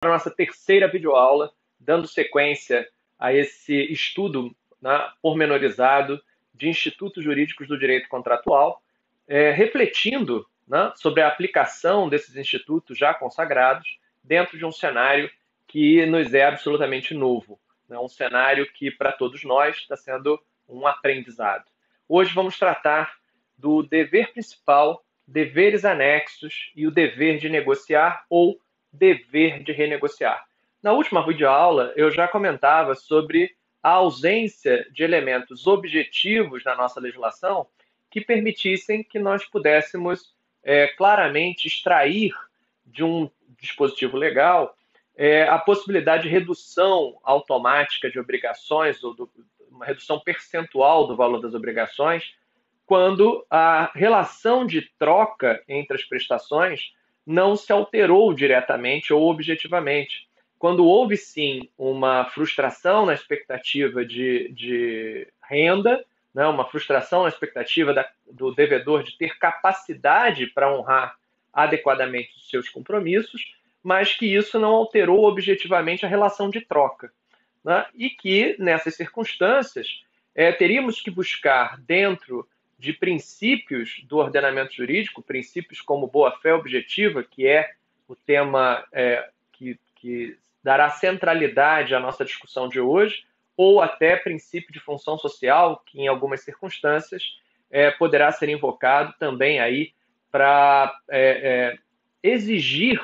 a nossa terceira videoaula, dando sequência a esse estudo, né, pormenorizado de institutos jurídicos do direito contratual, refletindo, né, sobre a aplicação desses institutos já consagrados dentro de um cenário que nos é absolutamente novo, né, um cenário que, para todos nós, está sendo um aprendizado. Hoje vamos tratar do dever principal, deveres anexos e o dever de negociar ou dever de renegociar. Na última videoaula, eu já comentava sobre a ausência de elementos objetivos na nossa legislação que permitissem que nós pudéssemos claramente extrair de um dispositivo legal a possibilidade de redução automática de obrigações ou uma redução percentual do valor das obrigações quando a relação de troca entre as prestações não se alterou diretamente ou objetivamente. Quando houve, sim, uma frustração na expectativa de renda, né, uma frustração na expectativa do devedor de ter capacidade para honrar adequadamente os seus compromissos, mas que isso não alterou objetivamente a relação de troca. Né, e que, nessas circunstâncias, teríamos que buscar dentro de princípios do ordenamento jurídico, princípios como boa-fé objetiva, que é o tema que dará centralidade à nossa discussão de hoje, ou até princípio de função social, que em algumas circunstâncias poderá ser invocado também aí para exigir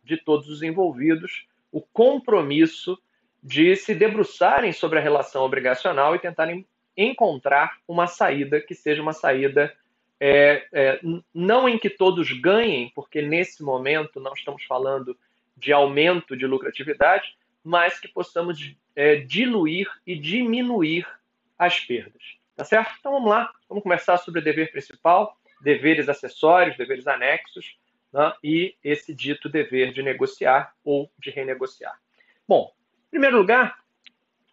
de todos os envolvidos o compromisso de se debruçarem sobre a relação obrigacional e tentarem encontrar uma saída que seja uma saída não em que todos ganhem, porque nesse momento não estamos falando de aumento de lucratividade, mas que possamos diluir e diminuir as perdas. Tá certo? Então vamos lá, vamos conversar sobre o dever principal, deveres acessórios, deveres anexos, né, e esse dito dever de negociar ou de renegociar. Bom, em primeiro lugar,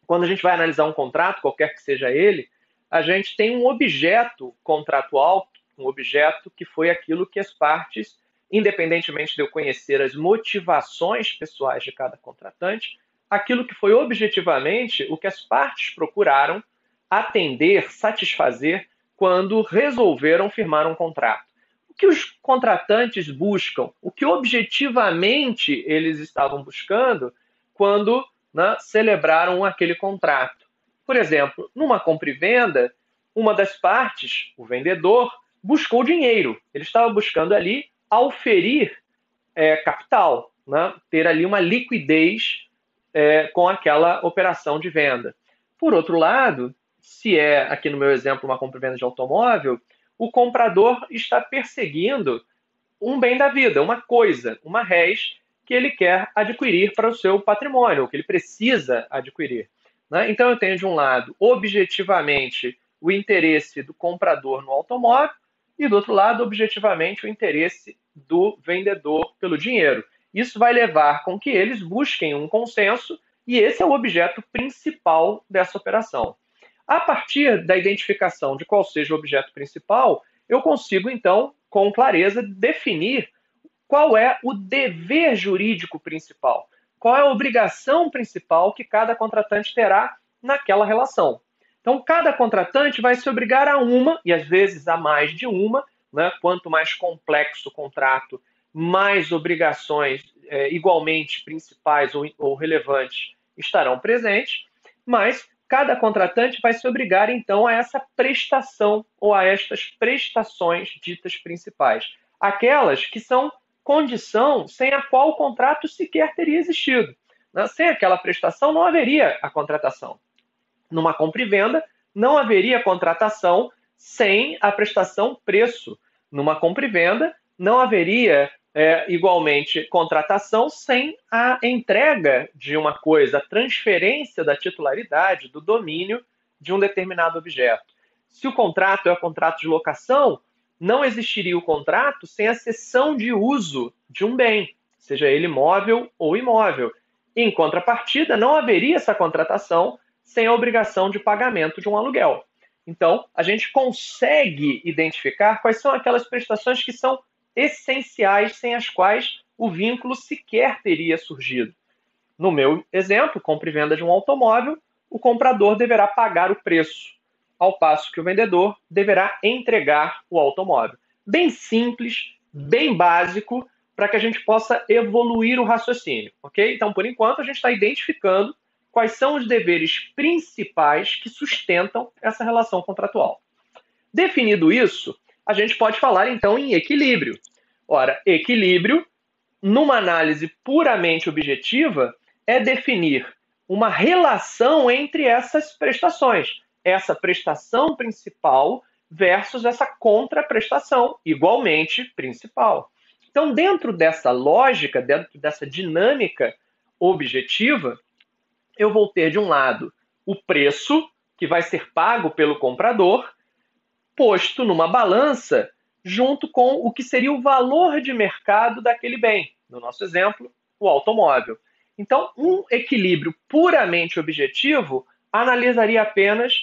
quando a gente vai analisar um contrato, qualquer que seja ele, a gente tem um objeto contratual, um objeto que foi aquilo que as partes, independentemente de eu conhecer as motivações pessoais de cada contratante, aquilo que foi objetivamente o que as partes procuraram atender, satisfazer quando resolveram firmar um contrato. O que os contratantes buscam, o que objetivamente eles estavam buscando quando, né, celebraram aquele contrato. Por exemplo, numa compra e venda, uma das partes, o vendedor, buscou dinheiro. Ele estava buscando ali auferir capital, né, ter ali uma liquidez com aquela operação de venda. Por outro lado, se é, aqui no meu exemplo, uma compra e venda de automóvel, o comprador está perseguindo um bem da vida, uma coisa, uma res que ele quer adquirir para o seu patrimônio, que ele precisa adquirir. Né? Então eu tenho de um lado, objetivamente, o interesse do comprador no automóvel e do outro lado, objetivamente, o interesse do vendedor pelo dinheiro. Isso vai levar com que eles busquem um consenso e esse é o objeto principal dessa operação. A partir da identificação de qual seja o objeto principal, eu consigo, então, com clareza, definir qual é o dever jurídico principal, qual é a obrigação principal que cada contratante terá naquela relação. Então, cada contratante vai se obrigar a uma, e às vezes a mais de uma, né? Quanto mais complexo o contrato, mais obrigações igualmente principais ou relevantes estarão presentes, mas cada contratante vai se obrigar, então, a essa prestação ou a estas prestações ditas principais. Aquelas que são condição sem a qual o contrato sequer teria existido. Sem aquela prestação, não haveria a contratação. Numa compra e venda, não haveria contratação sem a prestação preço. Numa compra e venda, não haveria igualmente contratação sem a entrega de uma coisa, a transferência da titularidade, do domínio de um determinado objeto. Se o contrato é o contrato de locação, não existiria o contrato sem a cessão de uso de um bem, seja ele móvel ou imóvel. Em contrapartida, não haveria essa contratação sem a obrigação de pagamento de um aluguel. Então, a gente consegue identificar quais são aquelas prestações que são essenciais, sem as quais o vínculo sequer teria surgido. No meu exemplo, compra e venda de um automóvel, o comprador deverá pagar o preço, ao passo que o vendedor deverá entregar o automóvel. Bem simples, bem básico, para que a gente possa evoluir o raciocínio, ok? Então, por enquanto, a gente está identificando quais são os deveres principais que sustentam essa relação contratual. Definido isso, a gente pode falar então em equilíbrio. Ora, equilíbrio, numa análise puramente objetiva, é definir uma relação entre essas prestações. Essa prestação principal versus essa contraprestação, igualmente principal. Então, dentro dessa lógica, dentro dessa dinâmica objetiva, eu vou ter, de um lado, o preço que vai ser pago pelo comprador, posto numa balança junto com o que seria o valor de mercado daquele bem. No nosso exemplo, o automóvel. Então, um equilíbrio puramente objetivo analisaria apenas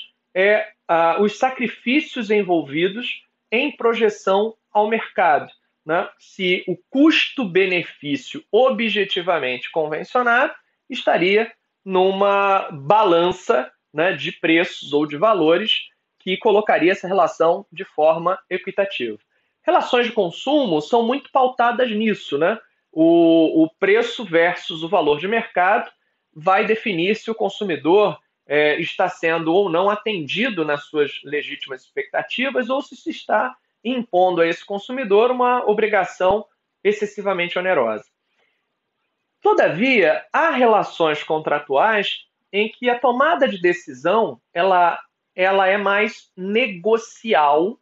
os sacrifícios envolvidos em projeção ao mercado. Né? Se o custo-benefício objetivamente convencionado estaria numa balança, né, de preços ou de valores que colocaria essa relação de forma equitativa. Relações de consumo são muito pautadas nisso, né? O preço versus o valor de mercado vai definir se o consumidor está sendo ou não atendido nas suas legítimas expectativas ou se está impondo a esse consumidor uma obrigação excessivamente onerosa. Todavia, há relações contratuais em que a tomada de decisão ela é mais negocial,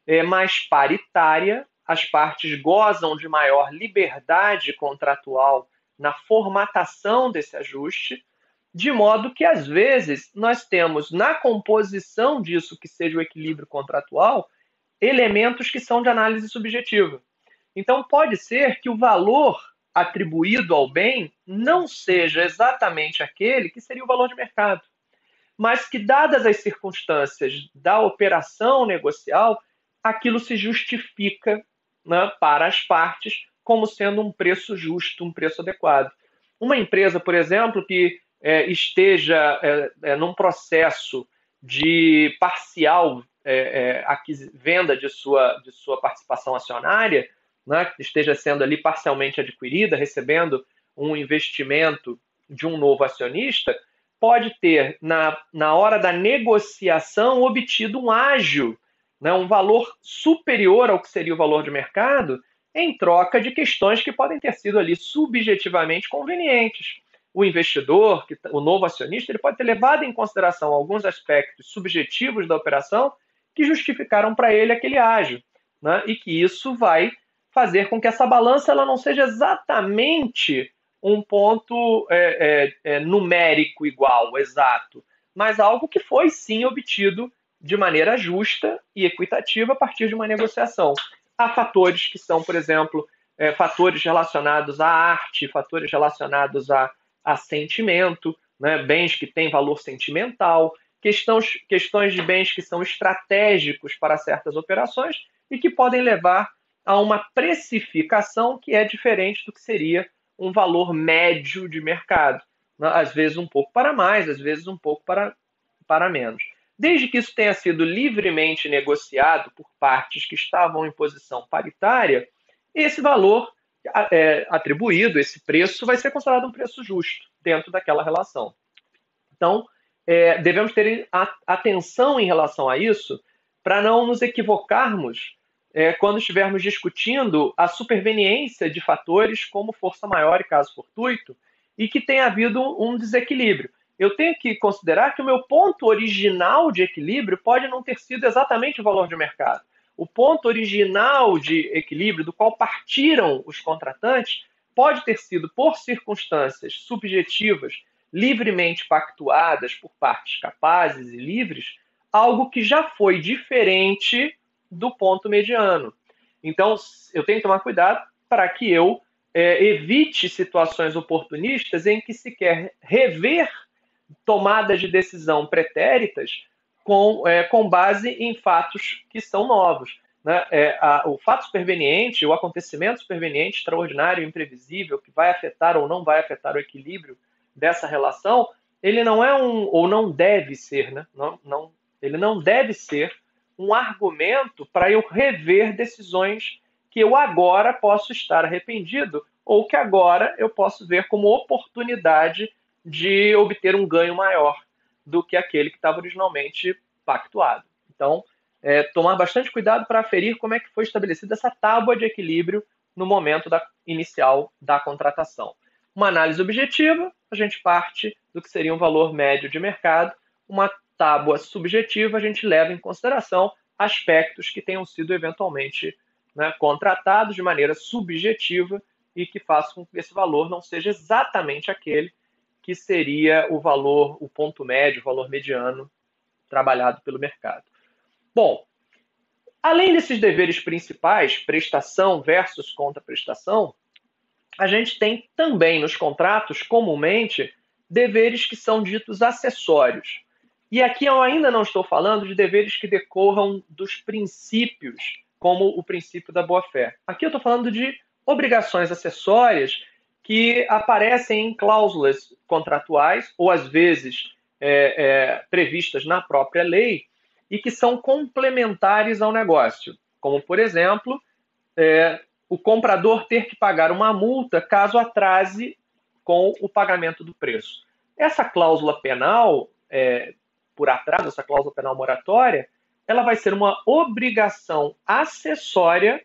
é mais paritária, as partes gozam de maior liberdade contratual na formatação desse ajuste, de modo que, às vezes, nós temos na composição disso que seja o equilíbrio contratual elementos que são de análise subjetiva. Então, pode ser que o valor atribuído ao bem não seja exatamente aquele que seria o valor de mercado, mas que, dadas as circunstâncias da operação negocial, aquilo se justifica, né, para as partes como sendo um preço justo, um preço adequado. Uma empresa, por exemplo, que esteja num processo de parcial venda de sua participação acionária, né, que esteja sendo ali parcialmente adquirida, recebendo um investimento de um novo acionista, pode ter, na hora da negociação, obtido um ágio, né, um valor superior ao que seria o valor de mercado, em troca de questões que podem ter sido ali subjetivamente convenientes. O investidor, o novo acionista, ele pode ter levado em consideração alguns aspectos subjetivos da operação que justificaram para ele aquele ágio, né, e que isso vai fazer com que essa balança ela não seja exatamente um ponto numérico igual, exato, mas algo que foi sim obtido de maneira justa e equitativa a partir de uma negociação. Há fatores que são, por exemplo, fatores relacionados à arte, fatores relacionados a sentimento, né, bens que têm valor sentimental, questões de bens que são estratégicos para certas operações e que podem levar a uma precificação que é diferente do que seria um valor médio de mercado. Às vezes um pouco para mais, às vezes um pouco para menos. Desde que isso tenha sido livremente negociado por partes que estavam em posição paritária, esse valor atribuído, esse preço, vai ser considerado um preço justo dentro daquela relação. Então, devemos ter atenção em relação a isso para não nos equivocarmos quando estivermos discutindo a superveniência de fatores como força maior e caso fortuito, e que tenha havido um desequilíbrio. Eu tenho que considerar que o meu ponto original de equilíbrio pode não ter sido exatamente o valor de mercado. O ponto original de equilíbrio do qual partiram os contratantes pode ter sido, por circunstâncias subjetivas, livremente pactuadas por partes capazes e livres, algo que já foi diferente do ponto mediano. Então, eu tenho que tomar cuidado para que eu evite situações oportunistas em que se quer rever tomadas de decisão pretéritas com base em fatos que são novos. né, o fato superveniente, o acontecimento superveniente, extraordinário, imprevisível, que vai afetar ou não vai afetar o equilíbrio dessa relação, ele não é ou não deve ser, né? Ele não deve ser um argumento para eu rever decisões que eu agora posso estar arrependido ou que agora eu posso ver como oportunidade de obter um ganho maior do que aquele que estava originalmente pactuado. Então, tomar bastante cuidado para aferir como é que foi estabelecida essa tábua de equilíbrio no momento inicial da contratação. Uma análise objetiva, a gente parte do que seria um valor médio de mercado. Uma tábua subjetiva, a gente leva em consideração aspectos que tenham sido eventualmente, né, contratados de maneira subjetiva e que façam com que esse valor não seja exatamente aquele que seria o valor, o ponto médio, o valor mediano trabalhado pelo mercado. Bom, além desses deveres principais, prestação versus contraprestação, a gente tem também nos contratos, comumente, deveres que são ditos acessórios. E aqui eu ainda não estou falando de deveres que decorram dos princípios, como o princípio da boa-fé. Aqui eu estou falando de obrigações acessórias que aparecem em cláusulas contratuais, ou às vezes previstas na própria lei, e que são complementares ao negócio. Como, por exemplo, o comprador ter que pagar uma multa caso atrase com o pagamento do preço. Essa cláusula penal, por atraso, essa cláusula penal moratória, ela vai ser uma obrigação acessória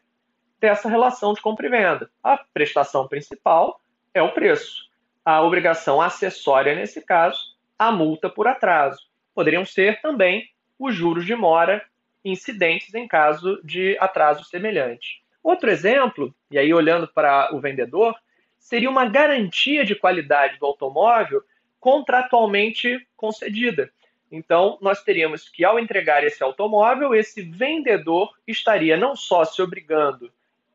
dessa relação de compra e venda. A prestação principal é o preço. A obrigação acessória, nesse caso, a multa por atraso. Poderiam ser também os juros de mora incidentes em caso de atraso semelhante. Outro exemplo, e aí olhando para o vendedor, seria uma garantia de qualidade do automóvel contratualmente concedida. Então, nós teríamos que, ao entregar esse automóvel, esse vendedor estaria não só se obrigando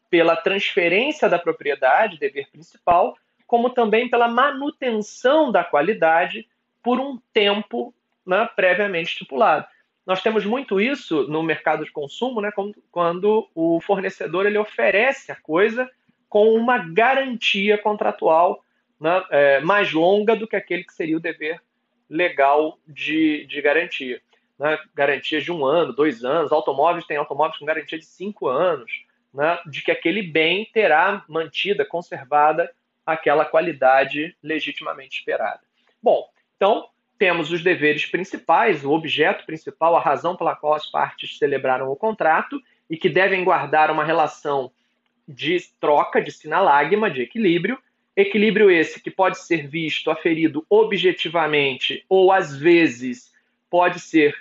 pela transferência da propriedade, dever principal, como também pela manutenção da qualidade por um tempo, né, previamente estipulado. Nós temos muito isso no mercado de consumo, né, quando o fornecedor ele oferece a coisa com uma garantia contratual, né, mais longa do que aquele que seria o dever legal de garantia. Né? Garantias de 1 ano, 2 anos, tem automóveis com garantia de 5 anos, né, de que aquele bem terá mantida, conservada aquela qualidade legitimamente esperada. Bom, então temos os deveres principais, o objeto principal, a razão pela qual as partes celebraram o contrato e que devem guardar uma relação de troca, de sinalagma, de equilíbrio. Equilíbrio esse que pode ser visto, aferido objetivamente ou, às vezes, pode ser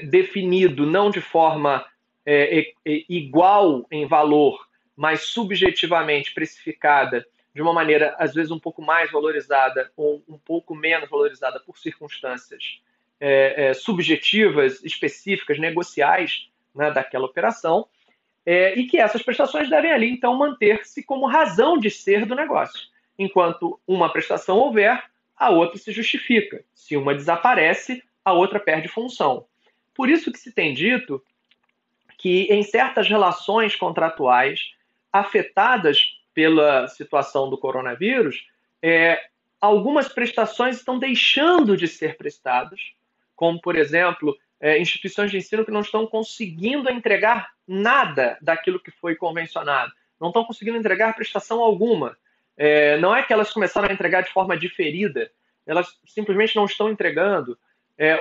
definido não de forma igual em valor, mas subjetivamente precificada de uma maneira, às vezes, um pouco mais valorizada ou um pouco menos valorizada por circunstâncias subjetivas, específicas, negociais, né, daquela operação, e que essas prestações devem ali, então, manter-se como razão de ser do negócio. Enquanto uma prestação houver, a outra se justifica. Se uma desaparece, a outra perde função. Por isso que se tem dito que em certas relações contratuais afetadas pela situação do coronavírus, algumas prestações estão deixando de ser prestadas, como, por exemplo, instituições de ensino que não estão conseguindo entregar nada daquilo que foi convencionado, não estão conseguindo entregar prestação alguma. Não é que elas começaram a entregar de forma diferida, elas simplesmente não estão entregando.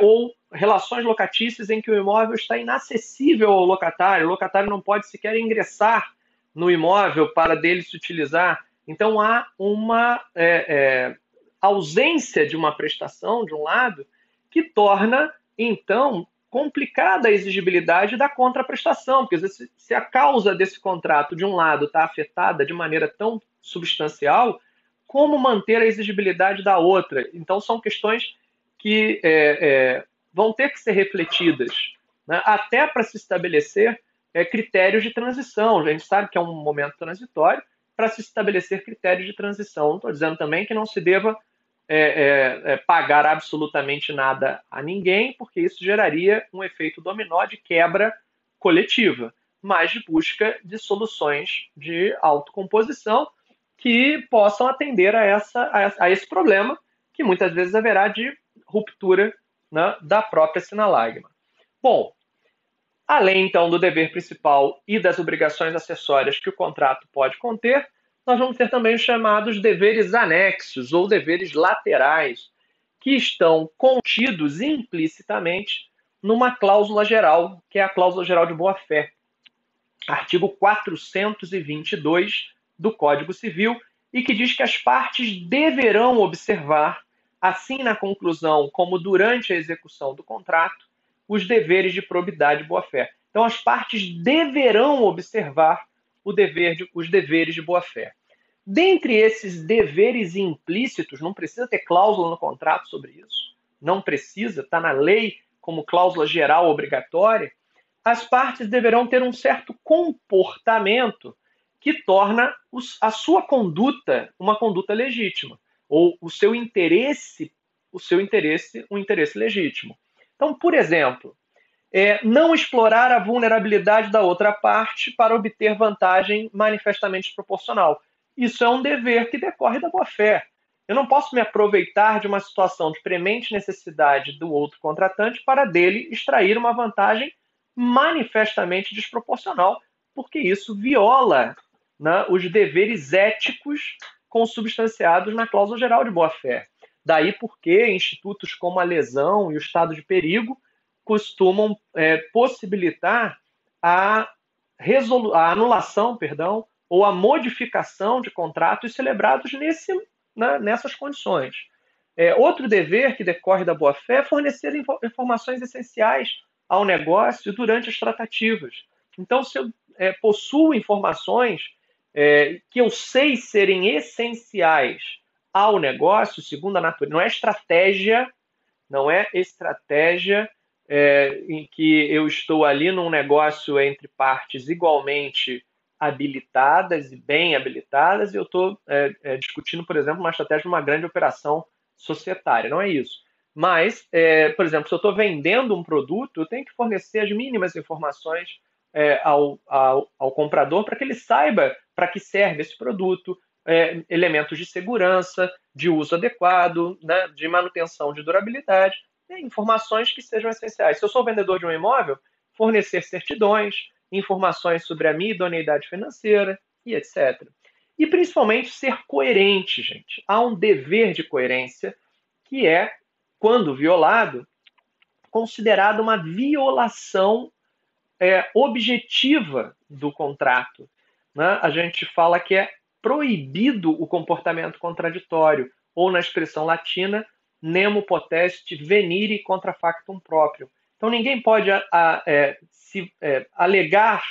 Ou relações locatícias em que o imóvel está inacessível ao locatário, o locatário não pode sequer ingressar no imóvel para dele se utilizar. Então há uma ausência de uma prestação, de um lado, que torna, então, complicada a exigibilidade da contraprestação, porque se a causa desse contrato, de um lado, está afetada de maneira tão substancial, como manter a exigibilidade da outra? Então, são questões que vão ter que ser refletidas, né, até para se estabelecer critérios de transição. A gente sabe que é um momento transitório para se estabelecer critérios de transição. Não estou dizendo também que não se deva pagar absolutamente nada a ninguém, porque isso geraria um efeito dominó de quebra coletiva. mas de busca de soluções de autocomposição que possam atender a esse problema, que muitas vezes haverá de ruptura, né, da própria sinalagma. Bom, além, então, do dever principal e das obrigações acessórias que o contrato pode conter, nós vamos ter também os chamados deveres anexos ou deveres laterais, que estão contidos implicitamente numa cláusula geral, que é a cláusula geral de boa-fé, artigo 422 do Código Civil, e que diz que as partes deverão observar, assim na conclusão como durante a execução do contrato, os deveres de probidade e boa-fé. Então, as partes deverão observar os deveres de boa-fé. Dentre esses deveres implícitos, não precisa ter cláusula no contrato sobre isso, não precisa, está na lei como cláusula geral obrigatória, as partes deverão ter um certo comportamento que torna a sua conduta uma conduta legítima, ou o seu interesse um interesse legítimo. Então, por exemplo, não explorar a vulnerabilidade da outra parte para obter vantagem manifestamente desproporcional. Isso é um dever que decorre da boa-fé. Eu não posso me aproveitar de uma situação de premente necessidade do outro contratante para dele extrair uma vantagem manifestamente desproporcional, porque isso viola, né, os deveres éticos consubstanciados na cláusula geral de boa-fé. Daí porque institutos como a lesão e o estado de perigo costumam possibilitar a anulação, ou a modificação de contratos celebrados nessas condições. Outro dever que decorre da boa-fé é fornecer informações essenciais ao negócio durante as tratativas. Então, se eu possuo informações que eu sei serem essenciais ao negócio, segundo a natureza, não é estratégia em que eu estou ali num negócio entre partes igualmente habilitadas e bem habilitadas, e eu estou discutindo, por exemplo, uma estratégia de uma grande operação societária. Não é isso. Mas, por exemplo, se eu estou vendendo um produto, eu tenho que fornecer as mínimas informações ao comprador para que ele saiba para que serve esse produto, elementos de segurança, de uso adequado, né, de manutenção de durabilidade, informações que sejam essenciais. Se eu sou vendedor de um imóvel, fornecer certidões, informações sobre a minha idoneidade financeira e etc. E principalmente ser coerente, gente. Há um dever de coerência que é, quando violado, considerado uma violação objetiva do contrato. Né? A gente fala que é proibido o comportamento contraditório, ou na expressão latina, nemo potest venire contra factum próprio. Então ninguém pode alegar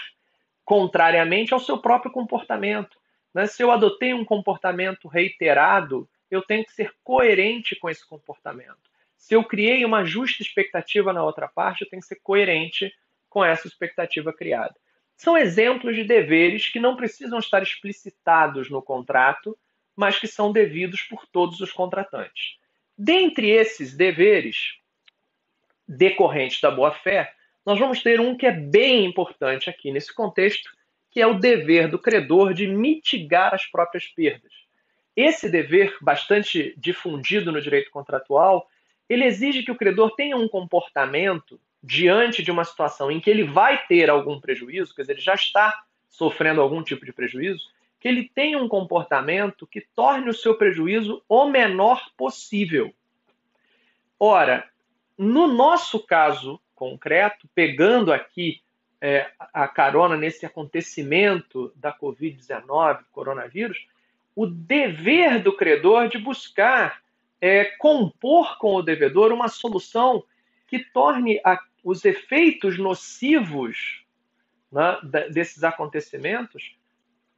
contrariamente ao seu próprio comportamento. Né? Se eu adotei um comportamento reiterado, eu tenho que ser coerente com esse comportamento. Se eu criei uma justa expectativa na outra parte, eu tenho que ser coerente com essa expectativa criada. São exemplos de deveres que não precisam estar explicitados no contrato, mas que são devidos por todos os contratantes. Dentre esses deveres decorrentes da boa-fé, nós vamos ter um que é bem importante aqui nesse contexto, que é o dever do credor de mitigar as próprias perdas. Esse dever, bastante difundido no direito contratual, ele exige que o credor tenha um comportamento diante de uma situação em que ele vai ter algum prejuízo, quer dizer, ele já está sofrendo algum tipo de prejuízo, que ele tenha um comportamento que torne o seu prejuízo o menor possível. Ora, no nosso caso concreto, pegando aqui a carona nesse acontecimento da Covid-19, coronavírus, o dever do credor de buscar compor com o devedor uma solução que torne os efeitos nocivos, né, desses acontecimentos,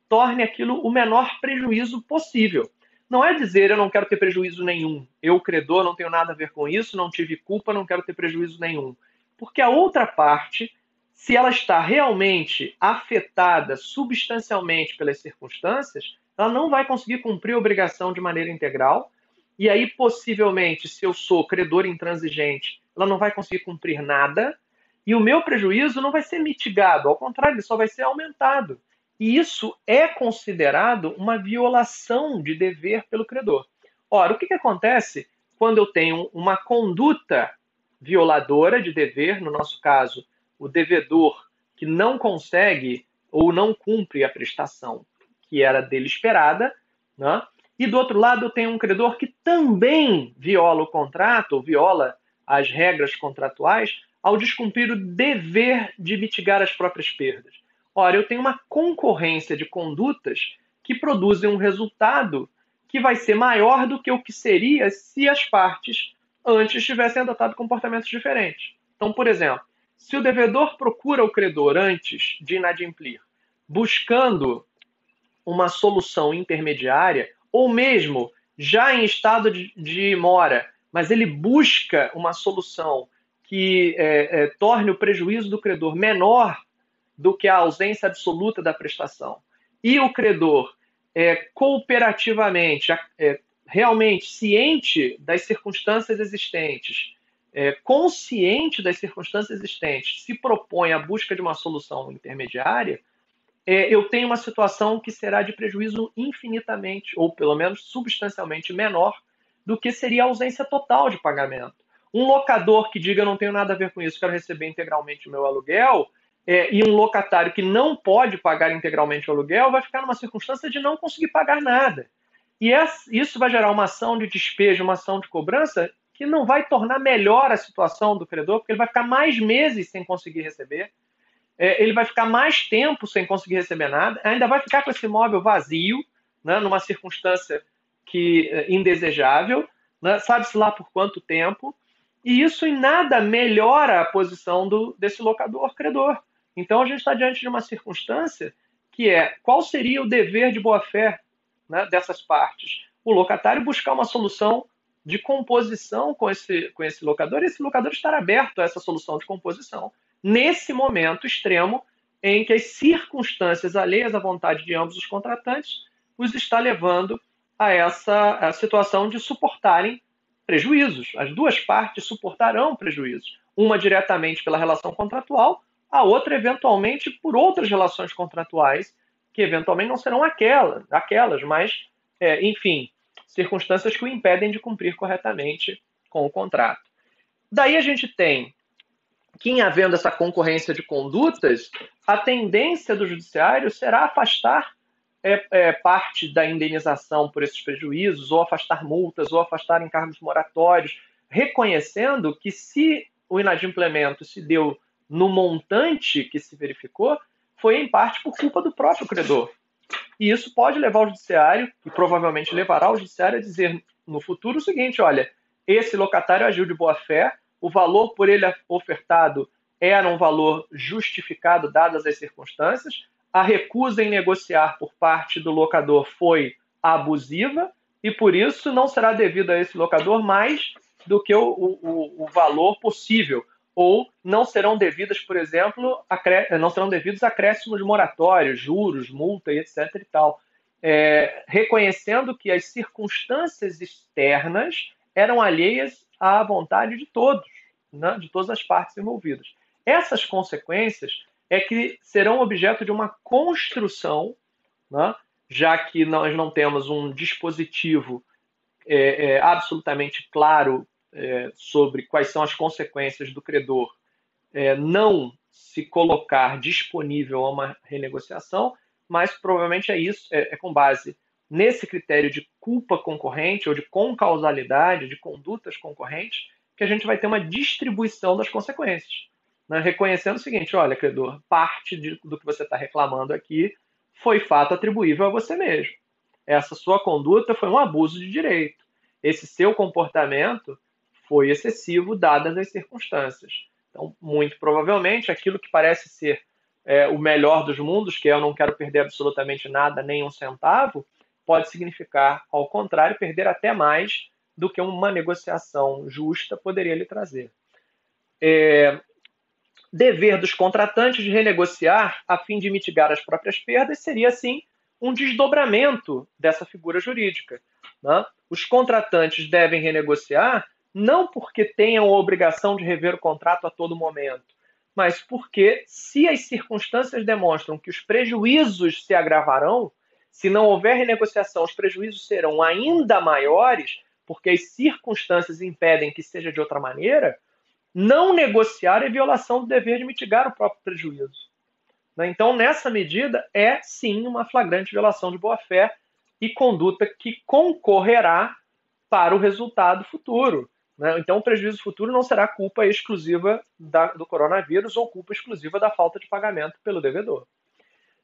torne aquilo o menor prejuízo possível. Não é dizer eu não quero ter prejuízo nenhum, eu, credor, não tenho nada a ver com isso, não tive culpa, não quero ter prejuízo nenhum. Porque a outra parte, se ela está realmente afetada substancialmente pelas circunstâncias, ela não vai conseguir cumprir a obrigação de maneira integral, e aí, possivelmente, se eu sou credor intransigente, ela não vai conseguir cumprir nada, E o meu prejuízo não vai ser mitigado, ao contrário, ele só vai ser aumentado. E isso é considerado uma violação de dever pelo credor. Ora, o que acontece quando eu tenho uma conduta violadora de dever, no nosso caso, o devedor que não consegue ou não cumpre a prestação que era dele esperada, né? E do outro lado eu tenho um credor que também viola o contrato, ou viola as regras contratuais, ao descumprir o dever de mitigar as próprias perdas. Ora, eu tenho uma concorrência de condutas que produzem um resultado que vai ser maior do que o que seria se as partes antes tivessem adotado comportamentos diferentes. Então, por exemplo, se o devedor procura o credor antes de inadimplir, buscando uma solução intermediária, ou mesmo já em estado de mora, mas ele busca uma solução que torne o prejuízo do credor menor do que a ausência absoluta da prestação, e o credor cooperativamente, realmente ciente das circunstâncias existentes, consciente das circunstâncias existentes, se propõe à busca de uma solução intermediária, eu tenho uma situação que será de prejuízo infinitamente, ou pelo menos substancialmente menor, do que seria a ausência total de pagamento. Um locador que diga eu não tenho nada a ver com isso, quero receber integralmente o meu aluguel, e um locatário que não pode pagar integralmente o aluguel, vai ficar numa circunstância de não conseguir pagar nada. E isso vai gerar uma ação de despejo, uma ação de cobrança, que não vai tornar melhor a situação do credor, porque ele vai ficar mais meses sem conseguir receber, ele vai ficar mais tempo sem conseguir receber nada, ainda vai ficar com esse imóvel vazio, né, numa circunstância indesejável, né, sabe-se lá por quanto tempo, e isso em nada melhora a posição desse locador-credor. Então a gente está diante de uma circunstância que qual seria o dever de boa-fé, né, dessas partes? O locatário buscar uma solução de composição com esse locador, e esse locador estar aberto a essa solução de composição, nesse momento extremo em que as circunstâncias alheias à vontade de ambos os contratantes os está levando a essa situação de suportarem prejuízos. As duas partes suportarão prejuízos, uma diretamente pela relação contratual, a outra eventualmente por outras relações contratuais, que eventualmente não serão aquelas, mas, enfim, circunstâncias que o impedem de cumprir corretamente com o contrato. Daí a gente tem que, em havendo essa concorrência de condutas, a tendência do judiciário será afastar parte da indenização por esses prejuízos, ou afastar multas, ou afastar encargos moratórios, reconhecendo que se o inadimplemento se deu no montante que se verificou, foi em parte por culpa do próprio credor. E isso pode levar o judiciário, e provavelmente levará o judiciário a dizer no futuro o seguinte: olha, esse locatário agiu de boa fé, o valor por ele ofertado era um valor justificado dadas as circunstâncias, a recusa em negociar por parte do locador foi abusiva e por isso não será devido a esse locador mais do que o valor possível, ou não serão devidas, por exemplo, não serão devidos acréscimos moratórios, juros, multa e etc. e tal, reconhecendo que as circunstâncias externas eram alheias à vontade de todos, né, de todas as partes envolvidas. Essas consequências que serão objeto de uma construção, né, já que nós não temos um dispositivo absolutamente claro sobre quais são as consequências do credor não se colocar disponível a uma renegociação, mas provavelmente é com base nesse critério de culpa concorrente ou de concausalidade, de condutas concorrentes, que a gente vai ter uma distribuição das consequências, né? Reconhecendo o seguinte: olha, credor, parte do que você está reclamando aqui foi fato atribuível a você mesmo. Essa sua conduta foi um abuso de direito. Esse seu comportamento foi excessivo dadas as circunstâncias. Então, muito provavelmente, aquilo que parece ser o melhor dos mundos, que eu não quero perder absolutamente nada, nem um centavo, pode significar, ao contrário, perder até mais do que uma negociação justa poderia lhe trazer. Dever dos contratantes de renegociar a fim de mitigar as próprias perdas seria, assim, um desdobramento dessa figura jurídica, né? Os contratantes devem renegociar não porque tenham a obrigação de rever o contrato a todo momento, mas porque, se as circunstâncias demonstram que os prejuízos se agravarão, se não houver renegociação, os prejuízos serão ainda maiores, porque as circunstâncias impedem que seja de outra maneira, não negociar é violação do dever de mitigar o próprio prejuízo. Então, nessa medida, é sim uma flagrante violação de boa-fé e conduta que concorrerá para o resultado futuro. Então, o prejuízo futuro não será culpa exclusiva do coronavírus ou culpa exclusiva da falta de pagamento pelo devedor.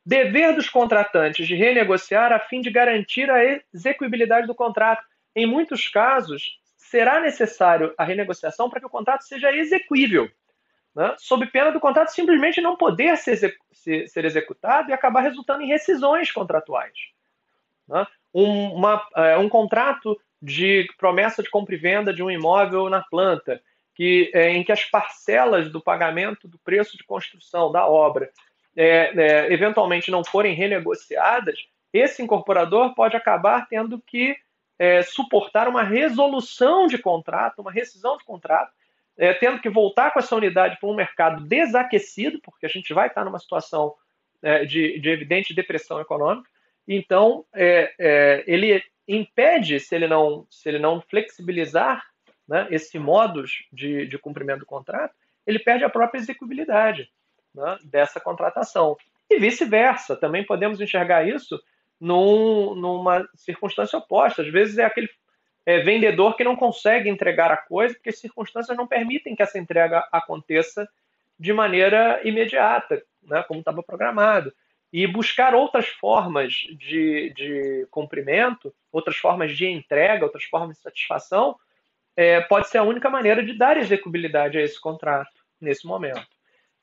Dever dos contratantes de renegociar a fim de garantir a execuibilidade do contrato. Em muitos casos, será necessário a renegociação para que o contrato seja exequível, sob pena do contrato simplesmente não poder ser executado e acabar resultando em rescisões contratuais. Um contrato de promessa de compra e venda de um imóvel na planta, em que as parcelas do pagamento do preço de construção da obra eventualmente não forem renegociadas, esse incorporador pode acabar tendo que suportar uma resolução de contrato, uma rescisão de contrato, tendo que voltar com essa unidade para um mercado desaquecido, porque a gente vai estar numa situação de evidente depressão econômica. Então, ele impede, se ele não flexibilizar esse modus de cumprimento do contrato, ele perde a própria execuibilidade dessa contratação. E vice-versa, também podemos enxergar isso numa circunstância oposta. Às vezes é aquele vendedor que não consegue entregar a coisa porque as circunstâncias não permitem que essa entrega aconteça de maneira imediata, como estava programado. E buscar outras formas de cumprimento, outras formas de entrega, outras formas de satisfação, pode ser a única maneira de dar execuibilidade a esse contrato nesse momento.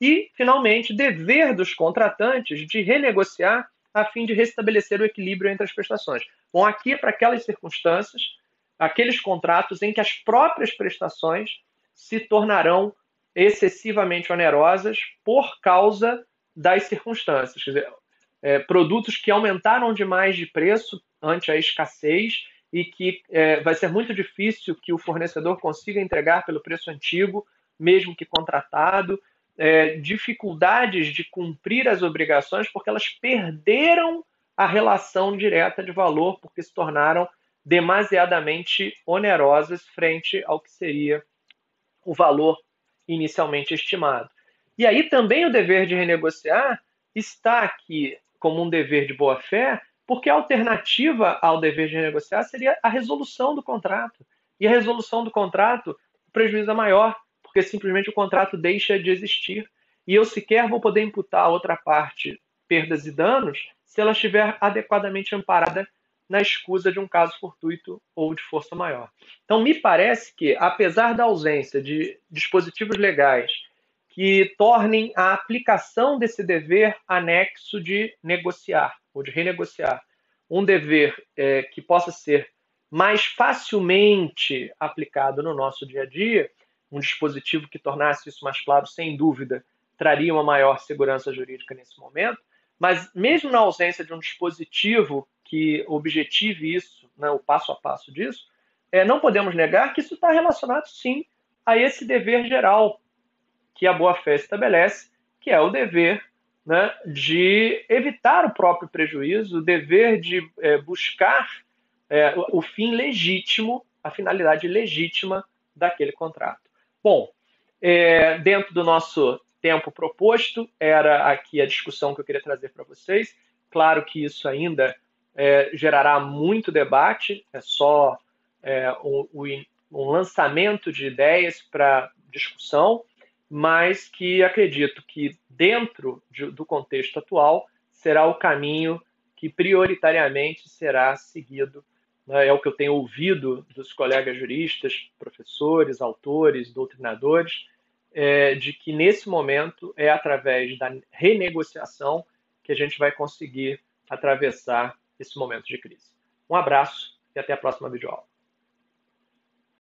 E, finalmente, dever dos contratantes de renegociar a fim de restabelecer o equilíbrio entre as prestações. Bom, aqui é para aquelas circunstâncias, aqueles contratos em que as próprias prestações se tornarão excessivamente onerosas por causa das circunstâncias. Quer dizer, produtos que aumentaram demais de preço ante a escassez e que vai ser muito difícil que o fornecedor consiga entregar pelo preço antigo, mesmo que contratado, dificuldades de cumprir as obrigações porque elas perderam a relação direta de valor, porque se tornaram demasiadamente onerosas frente ao que seria o valor inicialmente estimado. E aí também o dever de renegociar está aqui como um dever de boa-fé, porque a alternativa ao dever de renegociar seria a resolução do contrato. E a resolução do contrato, o prejuízo é maior, porque simplesmente o contrato deixa de existir. E eu sequer vou poder imputar a outra parte perdas e danos se ela estiver adequadamente amparada na escusa de um caso fortuito ou de força maior. Então, me parece que, apesar da ausência de dispositivos legais que tornem a aplicação desse dever anexo de negociar ou de renegociar um dever que possa ser mais facilmente aplicado no nosso dia a dia, um dispositivo que tornasse isso mais claro, sem dúvida, traria uma maior segurança jurídica nesse momento, mas mesmo na ausência de um dispositivo que objetive isso, o passo a passo disso, não podemos negar que isso está relacionado, sim, a esse dever geral que a boa-fé estabelece, que é o dever de evitar o próprio prejuízo, o dever de buscar o fim legítimo, a finalidade legítima daquele contrato. Bom, dentro do nosso tempo proposto, era aqui a discussão que eu queria trazer para vocês. Claro que isso ainda gerará muito debate, é só um lançamento de ideias para discussão, mas que acredito que dentro do contexto atual será o caminho que prioritariamente será seguido. É o que eu tenho ouvido dos colegas juristas, professores, autores, doutrinadores, de que nesse momento é através da renegociação que a gente vai conseguir atravessar esse momento de crise. Um abraço e até a próxima videoaula.